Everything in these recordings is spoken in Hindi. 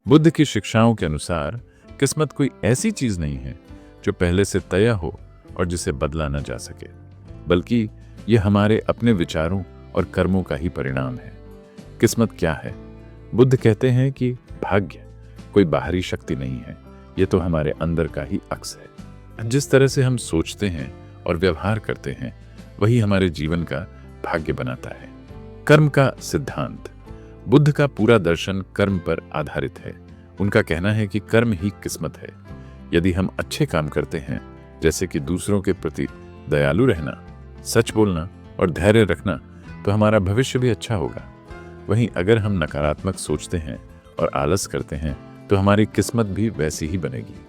बुद्ध की शिक्षाओं के अनुसार किस्मत कोई ऐसी चीज नहीं है जो पहले से तय हो और जिसे बदला न जा सके, बल्कि यह हमारे अपने विचारों और कर्मों का ही परिणाम है। किस्मत क्या है? बुद्ध कहते हैं कि भाग्य कोई बाहरी शक्ति नहीं है, यह तो हमारे अंदर का ही अक्स है। जिस तरह से हम सोचते हैं और व्यवहार करते हैं, वही हमारे जीवन का भाग्य बनाता है। कर्म का सिद्धांत। बुद्ध का पूरा दर्शन कर्म पर आधारित है। उनका कहना है कि कर्म ही किस्मत है। यदि हम अच्छे काम करते हैं, जैसे कि दूसरों के प्रति दयालु रहना, सच बोलना और धैर्य रखना, तो हमारा भविष्य भी अच्छा होगा। वहीं अगर हम नकारात्मक सोचते हैं और आलस करते हैं, तो हमारी किस्मत भी वैसी ही बनेगी।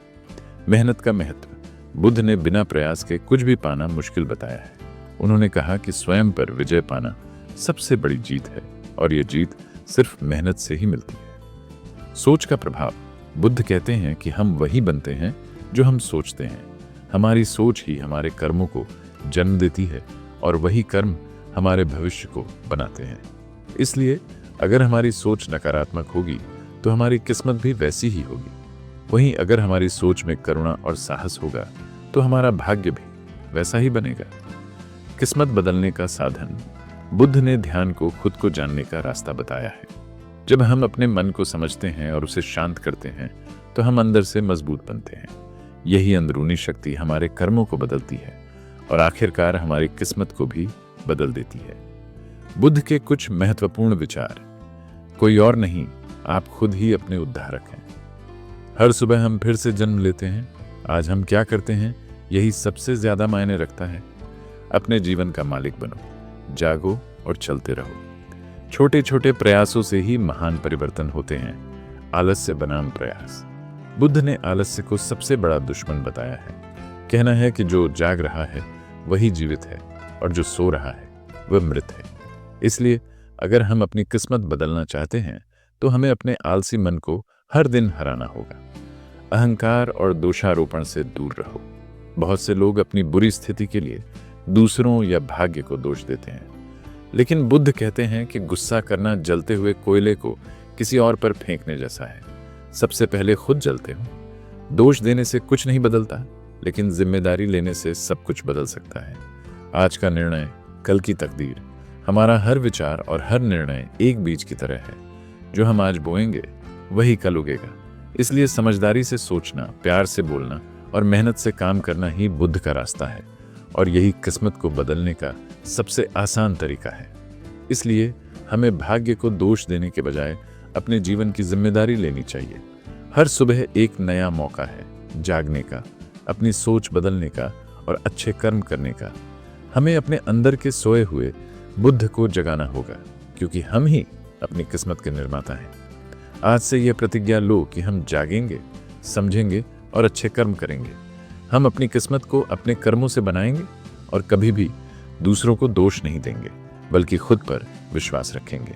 मेहनत का महत्व। बुद्ध ने बिना प्रयास के कुछ भी पाना मुश्किल बताया है। उन्होंने कहा कि स्वयं पर विजय पाना सबसे बड़ी जीत है और ये जीत सिर्फ मेहनत से ही मिलती है। सोच का प्रभाव। बुद्ध कहते हैं कि हम वही बनते हैं जो हम सोचते हैं। हमारी सोच ही हमारे कर्मों को जन्म देती है और वही कर्म हमारे भविष्य को बनाते हैं। इसलिए अगर हमारी सोच नकारात्मक होगी तो हमारी किस्मत भी वैसी ही होगी। वहीं अगर हमारी सोच में करुणा और साहस होगा तो हमारा भाग्य भी वैसा ही बनेगा। किस्मत बदलने का साधन। बुद्ध ने ध्यान को खुद को जानने का रास्ता बताया है। जब हम अपने मन को समझते हैं और उसे शांत करते हैं, तो हम अंदर से मजबूत बनते हैं। यही अंदरूनी शक्ति हमारे कर्मों को बदलती है और आखिरकार हमारी किस्मत को भी बदल देती है। बुद्ध के कुछ महत्वपूर्ण विचार। कोई और नहीं, आप खुद ही अपने उद्धारक हैं। हर सुबह हम फिर से जन्म लेते हैं। आज हम क्या करते हैं, यही सबसे ज्यादा मायने रखता है। अपने जीवन का मालिक बनो, जागो और चलते रहो। छोटे छोटे प्रयासों से ही महान परिवर्तन होते हैं। आलस्य बनाम प्रयास। बुद्ध ने आलस्य को सबसे बड़ा दुश्मन बताया है। कहना है कि जो जाग रहा है वही जीवित है और जो सो रहा है वह मृत है। इसलिए अगर हम अपनी किस्मत बदलना चाहते हैं, तो हमें अपने आलसी मन को हर दिन हराना होगा। अहंकार और दोषारोपण से दूर रहो। बहुत से लोग अपनी बुरी स्थिति के लिए दूसरों या भाग्य को दोष देते हैं, लेकिन बुद्ध कहते हैं कि गुस्सा करना जलते हुए कोयले को किसी और पर फेंकने जैसा है। सबसे पहले खुद जलते हो। दोष देने से कुछ नहीं बदलता, लेकिन जिम्मेदारी लेने से सब कुछ बदल सकता है। आज का निर्णय कल की तकदीर। हमारा हर विचार और हर निर्णय एक बीज की तरह है। जो हम आज बोएंगे वही कल उगेगा। इसलिए समझदारी से सोचना, प्यार से बोलना और मेहनत से काम करना ही बुद्ध का रास्ता है, और यही किस्मत को बदलने का सबसे आसान तरीका है। इसलिए हमें भाग्य को दोष देने के बजाय अपने जीवन की जिम्मेदारी लेनी चाहिए। हर सुबह एक नया मौका है जागने का, अपनी सोच बदलने का और अच्छे कर्म करने का। हमें अपने अंदर के सोए हुए बुद्ध को जगाना होगा, क्योंकि हम ही अपनी किस्मत के निर्माता हैं। आज से यह प्रतिज्ञा लो कि हम जागेंगे, समझेंगे और अच्छे कर्म करेंगे। हम अपनी किस्मत को अपने कर्मों से बनाएंगे और कभी भी दूसरों को दोष नहीं देंगे, बल्कि खुद पर विश्वास रखेंगे।